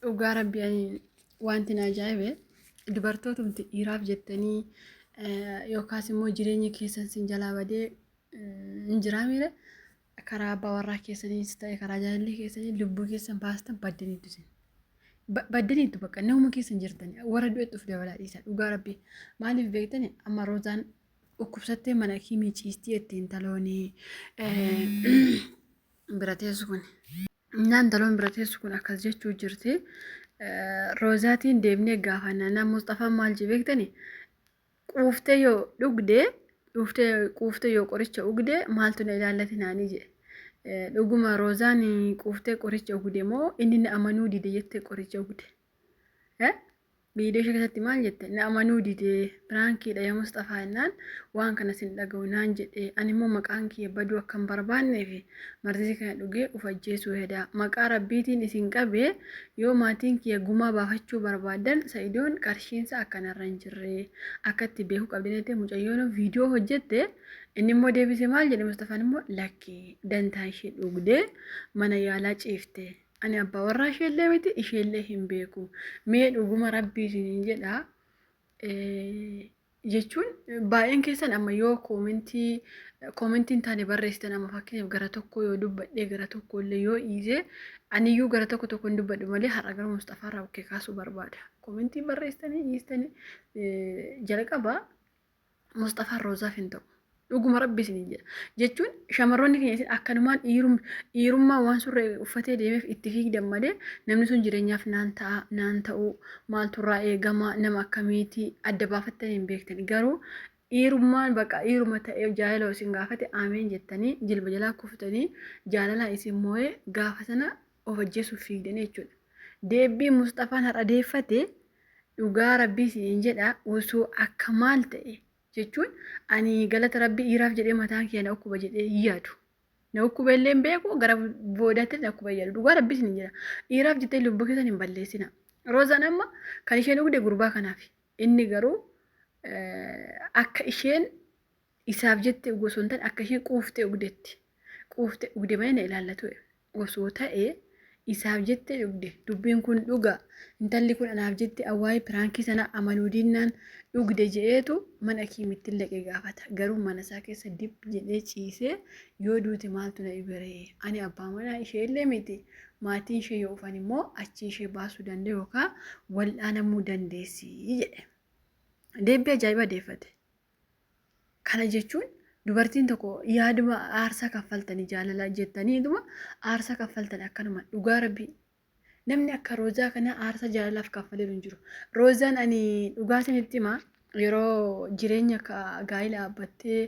dhugaa rabbii ani wanti na ajaa'ibe dubartootumti dhiiraaf jettanii yookaas immoo jireenya keessan sin jalaa badee hin jiraamire karaa abbaa warraa keessaniis ta'e karaa jaalallee keessanii lubbuu keessan baastan baddaniitu sin. Baddaniitu bakka nama keessan jirtani warra du'etti of dabalaa dhiisa dhugaa rabbii maaliif beektani amma roozaan dhukkubsattee mana kiimii ciistii ittiin taloonii bira teessu kun. Naan taloon bira teessu kun akkas jechuu jirti. Roozaatiin deemnee gaafannaa nama Mustafaan maal jee beektani quuftee yoo dhugdee quuftee yoo qoricha dhugdee maaltu na ilaallati naanii jee. Dhuguma roozaan quuftee qoricha dhugde moo inni na amanuu dide jettee qoricha dhugde. Viidiyoo ishee keessatti maal jette na amanuu dide piraankiidha yaa Mustafaa jennaan waan kana sin dhaga'u naan jedhe ani immoo maqaan kiyya baduu akka hin barbaannee fi marti kana dhugee uf ajjeesuu hedaa maqaa rabbiitiin isin qabee yoo maatiin kiyya gumaa baafachuu barbaadan sa'idoon qarshiinsa akkanarra hin jirre akkatti beekuu qabdinete mucayyoon viidiyoo hojjette inni immoo deebisee maal jedhe Mustafaan immoo lakkii dantaa ishee dhugdee mana yaalaa ciifte. Ani abbaa warraa isheellee miti isheellee hin beeku. Mee dhuguma rabbii isiniin jedha. Jechuun baay'een keessan amma yoo koomentiin taane barreessitan amma fakkeenyaaf gara tokko yoo dubbadhee gara tokko illee yoo dhiise aniyyuu gara tokko hin dubbadhu malee har'a gara Mustafaa irraa bukkee kaasuu barbaada. Koomentii barreessitanii dhiistanii jalqaba Mustafaa Roozaaf hin ta'u. Dhuguma rabbii isiniin jedha. Jechuun shamarroonni keenya isin akkanumaan dhiirummaa waan surree uffatee deemeef itti fiigdan malee namni sun jireenyaaf naan ta'uu maalturraa eegama nama akkamiitii adda baafattanii hin beektan. Garuu dhiirummaan bakka dhiiruma ta'eef jaalala isin gaafate ameen jettanii jilba jalaa kuftanii jaalala isin moo'ee gaafa sana of ajjeesuuf fiigdanii jechuudha. Deebii Mustafaan har'a deeffate dhugaa rabbii isiniin jedha osoo akka maal ta'e. Jechuun ani galata rabbii dhiiraaf jedhee mataan kiyya na dhukkuba jedhee yaadu. Na dhukkuba illee hin beeku gara boodaatti na dhukkuba yaadu. Dhugaa rabbii isiniin jedha. Dhiiraaf jettee lubbuu keessan hin balleessina. Roozaan amma kan isheen dhugde gurbaa kanaaf. Inni garuu akka isheen isaaf jettee osoo hin taane akka isheen quuftee dhugdetti. Quuftee dhugde malee na ilaallatu osoo ta'ee isaaf jettee dhugde. Dubbiin kun dhugaa. Intalli kun anaaf jettee awwaa'ee piraankii sana amanuu dinnaan dhugde je'eetu mana kiimitti laqee gaafata. Garuu mana isaa keessa dib jedhee ciisee yoo duute maaltu na ibiree. Ani abbaa manaa ishee illee miti. Maatiin ishee yoo dhufan immoo achi ishee baasuu danda'u yookaan wal'aanamuu dandeessi jedhe. Deebii ajaa'iba deeffate. Kana jechuun dubartiin tokko yaaduma aarsaa kaffaltanii jaalala jettaniituma aarsaa kaffaltan akkanuma dhugaa rabbii. Namni akka Roozaa kana aarsaa jaalalaaf kaffalee hin jiru. Roozaan ani dhugaa isinitti hima yeroo jireenya gaa'ila dhaabbattee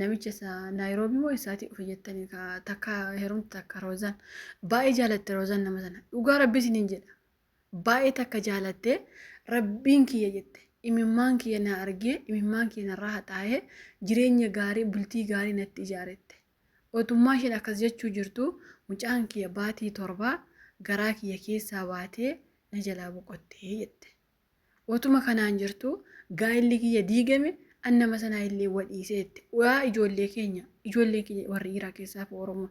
namicha isa Naayiroobii moo isaati dhufe jettanii takka heerumti takka Roozaan baay'ee jaalatte Roozaan nama sana dhugaa rabbii isiniin jedha. Baay'ee takka jaalatte rabbiin kiyya jette. Imimmaan kiyya na argee imimmaan kiyya narraa haxaa'ee jireenya gaarii bultii gaarii natti ijaarette. Otummaa isheen akkas jechuu jirtu mucaan kiyya baatii torbaa garaa kiyya keessaa baatee na jalaa boqottee jette. Otuma kanaan jirtu gaa'illi kiyya diigame annama sanaa illee wadhiiseetti. Waa ijoollee keenya warri dhiiraa keessaa fi Oromoo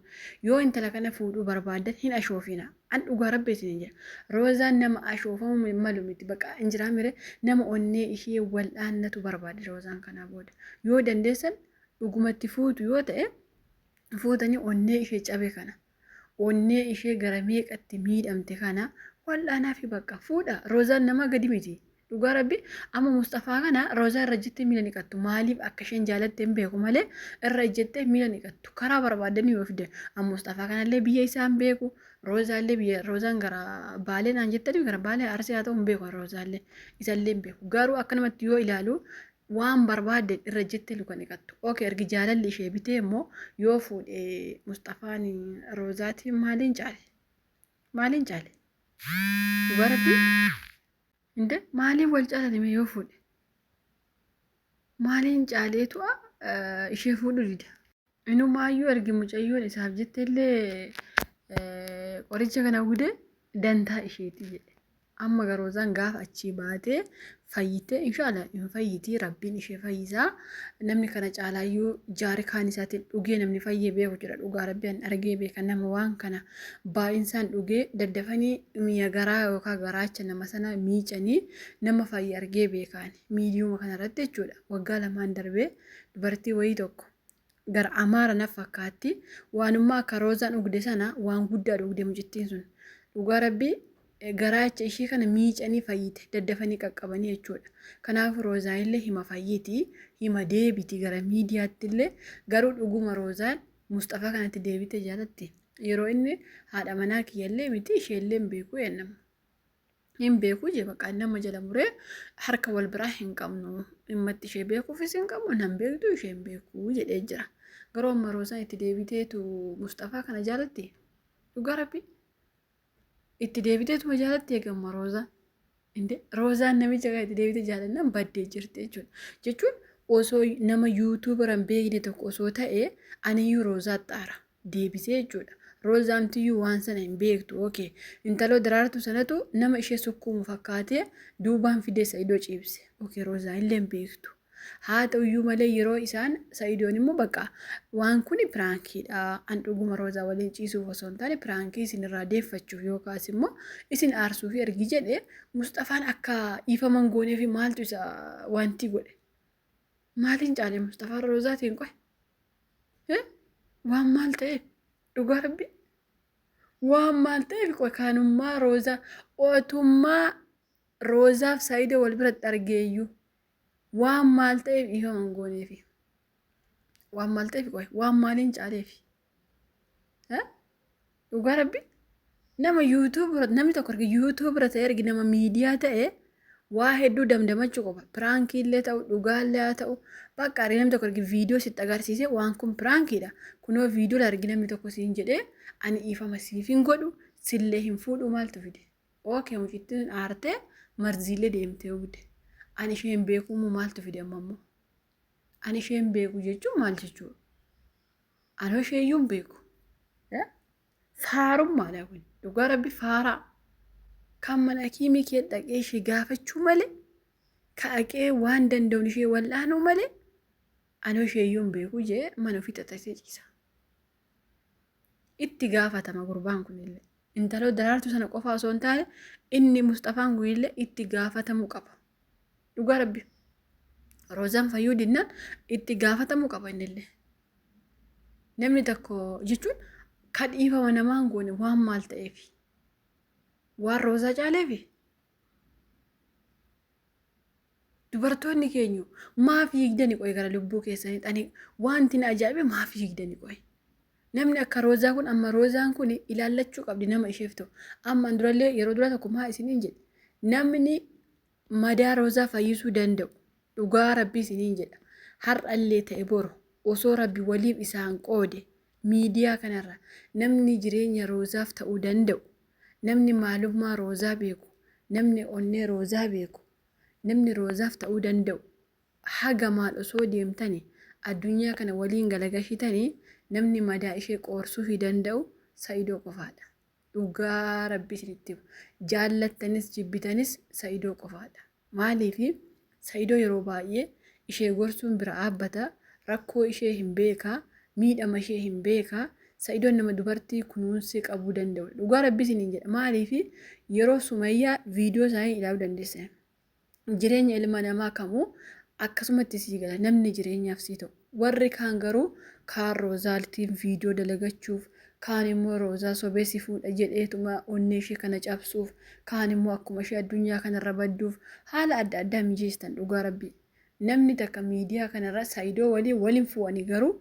yoo intala kana fuudhuu barbaadan hin ashoofina. An dhugaa rabbii isiniin jedha. Roozaan nama ashoofamu malu miti bakka injiraa mire nama onnee ishee wal'aannatu barbaada Roozaan kanaa booda. Yoo dandeessan dhugumatti fuutu yoo ta'e fuutanii onnee ishee cabe kana. Onnee ishee gara meeqatti miidhamte kana wal'aanaa fi bakka fuudha. Roozaan nama gadi miti. Dhugaa rabbii amma Mustafaa kana Roozaa irra jettee miila niqattu. Maaliif akka isheen jaalatte hin beeku malee irra jettee miila niqattu. Karaa barbaadanii yoo fide amma Mustafaa kanallee biyya isaa hin beeku. Roozaallee biyya Roozaan gara Baalee naan jettanii gara Baalee Arsii haa ta'u hin beeku Roozaallee isallee hin beeku. Garuu akkanumatti yoo ilaalu waan barbaadde irra jettee luka niqattu. Okay ergi jaalalli ishee bitee immoo yoo fuudhee Mustafaan Roozaatiin maaliin caale? Maaliin caale? Dhugaa rabbii inde maaliin wal caalanii yoo fuudhe? Maaliin caaleetu ishee fuudhu dida? Inumaayyuu ergi mucayyoon isaaf jetteellee qoricha kana gude dantaa isheeti jedhe. amma garoozaan gaafa achii baatee fayyitee inshaalla hin fayyitii rabbiin ishee fayyisaa namni kana caalaayyuu jaari kaan isaatiin dhugee namni fayyee beeku jira dhugaa rabbiin argee beeka nama waan kana baay'insaan dhugee daddafanii mi'a garaa yookaan garaacha nama sana miicanii nama fayyee argee beekaan miidiyuma kanarratti jechuudha waggaa lamaan darbee dubartii wayii tokko gara amaara na fakkaatti waanummaa akka roozaan dhugde sana waan guddaa dhugde mucittiin sun dhugaa rabbii garaacha ishee kana miicanii fayyite daddafanii qaqqabanii jechuudha. Kanaaf roozaan illee hima fayyiti hima deebiti gara miidiyaatti illee garuu dhuguma roozaan Mustafaa kanatti deebite jaalatti yeroo inni haadha manaa kiyyallee miti ishee illee hin beeku eenyama. Hin beeku jee bakka nama jala muree harka wal biraa hin qabnu himmatti ishee beekuufis hin qabu nan beektu ishee hin beeku jedhee jira. Garuu amma roozaan itti deebiteetu Mustafaa kana jaalatti dhugaa rabbii. Itti deebiteetu majaalatti eegama roozaan. Roozaan namicha kan itti deebite jaalannaan baddee jirti jechuudha. Jechuun osoo nama yuutuubaraan beekne tokko osoo ta'e aniyyuu roozaa xaara deebisee jechuudha. Roozaamtiyyuu waan sana hin beektu okay. Intaloo daraartu sanatu nama ishee sukkuumu fakkaatee duubaan fidee Saidoo ciibse. Okay roozaan illee hin beektu. Haa ta'uyyuu malee yeroo isaan Saidoon immoo bakka waan kun piraankiidha an dhuguma roozaa waliin ciisuuf osoo hin taane piraankii isin irraa deeffachuuf yookaas immoo isin aarsuuf ergi jedhe Mustafaan akka ifaman goonee fi maaltu isa wanti godhe maaliin caalee Mustafaan roozaatiin qoe waan maal ta'eef dhugaa rabbi waan maal ta'eef qoe kaanummaa roozaa ootummaa roozaaf Saidoo wal biratti argeeyyuu. Waan maal ta'eef ifaman gooneefi waan maal ta'eef qoy waan maaliin caaleefi dhugaa rabbi nama yuutuubira namni tokko erga yuutuubira ta'e ergi nama miidiyaa ta'e waa hedduu damdamachuu qaba piraankiillee ta'u dhugaallee haa ta'u bakka namni tokko ergi viidiyoo sitti agarsiise waan kun piraankiidha kunoo viidiyoo argi namni tokko siin jedhee ani ifama siif hin godhu sillee hin fuudhu maaltu fide ookee mucittiin aartee marziillee deemtee hubde. Ani isheen beeku maaltu fide ammoo ani isheen beeku jechuun maal jechuudha ani isheeyyuu hin beeku faarummaadha kun dhugaa rabbi faaraa kan mana kiimii kee dhaqee ishee gaafachuu malee ka'aqee waan danda'uun ishee wal'aanuu malee ani isheeyyuu hin beeku jee mana ofii xaxasee ciisa. Itti gaafatama gurbaan kunillee intaloo daraartuu sana qofaa osoo hin taane inni Mustafaan kunillee itti gaafatamuu qaba. Dhugaa rabbi roozaan fayyuu dinnaan itti gaafatamuu qaba innillee namni tokko jechuun kan dhiifama namaan goone waan maal ta'eefi waan roozaa caaleefi dubartoonni keenyu maaf yigdani qoy gara lubbuu keessanii xanii wanti na ajaa'ibe maaf yigdani qoy namni akka roozaa kun amma roozaan kun ilaallachuu qabdi nama isheef ta'u amma durallee yeroo dura tokko maa isiniin jedhe namni madaa roozaa fayyisuu danda'u dhugaa rabbii isiniin jedha har'allee ta'e boru osoo rabbi waliif isaan qoode miidiyaa kanarra namni jireenya roozaaf ta'uu danda'u namni maalummaa roozaa beeku namni onnee roozaa beeku namni roozaaf ta'uu danda'u haga maal osoo deemtani addunyaa kana waliin galagashitanii namni madaa ishee qoorsuu fi danda'u Saidoo qofaadha. Dhugaa rabbi isinitti jaallattanis jibbitanis Saidoo qofaadha. Maaliif Saidoo yeroo baay'ee ishee gorsuun bira dhaabbata rakkoo ishee hin beekaa miidhama ishee hin beekaa Saidoon nama dubartii kunuunsee qabuu danda'u. Dhugaa rabbi isiniin jedha maaliif yeroo Sumayyaa viidiyoo isaanii ilaaluu dandeesse. Jireenya ilma namaa kamuu akkasumatti sii gala namni jireenyaaf sii ta'u. Warri kaan garuu kaan roozaaltiin viidiyoo dalagachuuf kaan immoo roozaa sobee si fuudha jedheetuma onnee ishee kana cabsuuf kaan immoo akkuma ishee addunyaa kanarra badduuf haala adda addaa mijeessan dhugaa rabbi. Namni takka miidiyaa kanarra Saidoo waliin fu'anii garuu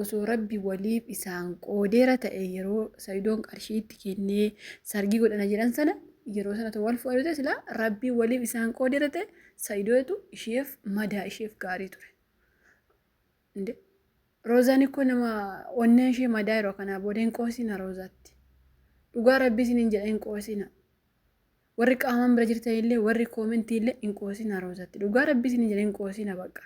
osoo rabbi waliif isaan qoodeera ta'e yeroo Saidoon qarshiitti kennee sargii godhana jedhan sana yeroo sanatu wal fu'anii ta'e sila rabbi waliif isaan qoodeera ta'e Saidootu isheef madaa isheef gaarii ture. Roozaan ikkoo nama onneen ishee madaa yeroo kanaa booda hin qoosina roozaatti. Dhugaa rabbi isiniin jedha hin qoosina. Warri qaamaan bira jirtan illee warri koomentii illee hin qoosina roozaatti. Dhugaa rabbi isiniin jedha hin qoosina bakka.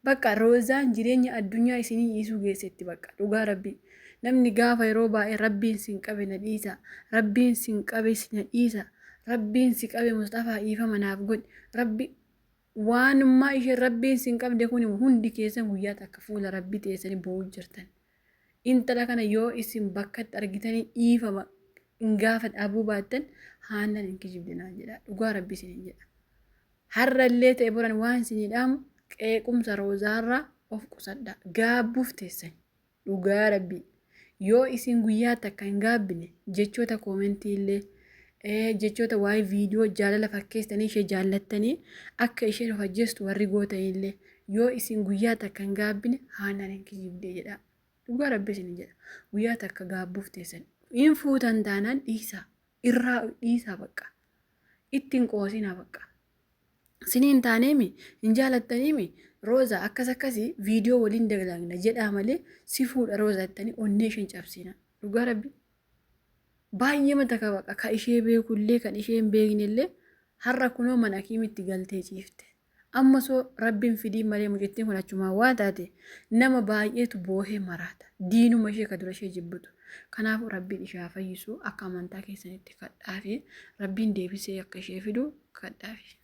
Bakka roozaan jireenya addunyaa isinii dhiisuu geessetti bakka dhugaa rabbi. Namni gaafa yeroo baay'ee rabbiin sin qabe na dhiisa. Rabbiin sin qabe na dhiisa. rabbiin si qabe Mustafaa ifa manaaf godhi rabbi waanummaa ishee rabbiin sin qabde kun hundi keessan guyyaa takka fuula rabbi teessanii boo'u jirtan. Intala kana yoo isin bakkatti argitanii dhiifama gaafa dhabuu baattan haannan hin kijibdinaa jedha. Dhugaa rabbi isin jedha. Har'allee ta'e boran waan isin dhaamu qeequmsa roozaarraa of qusadha. Gaabbuuf teessan. Dhugaa rabbi. Yoo isin guyyaa takka hin gaabbine jechoota koomentii illee jechoota waa'ee viidiyoo jaalala fakkeessanii ishee jaallattanii akka isheen of ajjeestu warri gootan illee yoo isin guyyaa takka hin gaabbine haannan hin kijibdee jedha. Dhugaa rabbi isin jedha. Guyyaa takka gaabbuuf teessan. Hin fuutan taanaan dhiisaa. Irraa dhiisaa bakka. Ittiin qoosinaa bakka. Siniin taaneemi hin jaalattaniimi rooza akkasii viidiyoo waliin dagalaagna jedhaa malee si fuudha rooza jettanii onnee isheen cabsina. Dhugaa rabbi. Baay'ee mata baqa ka ishee beekullee kan ishee hin beeknellee har'a kunoo mana kiimitti galtee ciifte. Amma soo rabbiin fidii malee mucattiin kun achumaan waa taate nama baay'eetu boohee maraata. Diinuma ishee ka dura ishee jibbitu. Kanaafuu rabbiin ishee fayyisu akka amantaa keessanitti kadhaafi rabbiin deebisee akka ishee fidu kadhaafi.